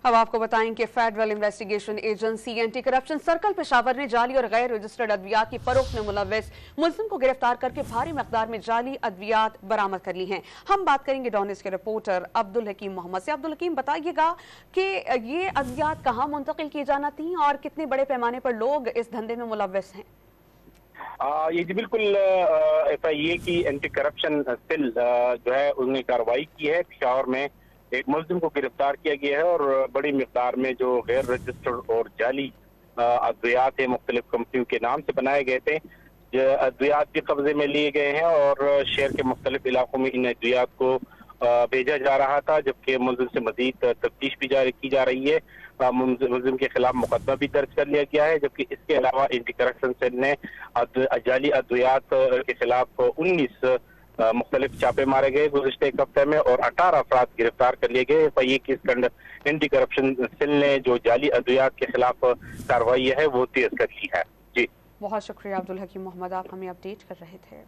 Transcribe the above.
अब आपको बताएं कि federal investigation agency anti corruption circle Peshawar ने जाली और गैर रजिस्टर्ड अद्वियात की फरोख्त में मुलव्वस मुल्जिम को गिरफ्तार करके भारी मकदार में जाली अद्वियात बरामद कर ली हैं। हम बात करेंगे डॉनिस के रिपोर्टर अब्दुल हकीम मोहम्मद से। अब्दुल हकीम, बताइएगा कि ये अद्वियात कहाँ मुंतकिल की जाना थी और कितने बड़े पैमाने पर लोग इस धंधे में मुलव्वस हैं? ये जी बिल्कुल FIA की एंटी करप्शन सेल जो है उसने कार्रवाई की है। पेशावर में एक मुल्जिम को गिरफ्तार किया गया है और बड़ी मिकदार में जो गैर रजिस्टर्ड और जाली अद्वियात है मुख्तलिफ कंपनियों के नाम से बनाए गए थे, अद्वियात भी कब्जे में लिए गए हैं और शहर के मुख्तलिफ इलाकों में इन अद्वियात को भेजा जा रहा था, जबकि मुल्जिम से मजीद तफ्तीश भी जारी की जा रही है। मुल्जिम के खिलाफ मुकदमा भी दर्ज कर लिया गया है, जबकि इसके अलावा एंटी करप्शन सेल ने जाली अद्वियात के खिलाफ 19 मुख्तलिफ छापे मारे गए गुज़िश्ता एक हफ्ते में और 18 अफराद गिरफ्तार कर लिए गए। FIA की एंटी करप्शन सेल ने जो जाली अद्वियात के खिलाफ कार्रवाई है वो तेज कर ली है। जी बहुत शुक्रिया अब्दुल हकीम मोहम्मद, आप हमें अपडेट कर रहे थे।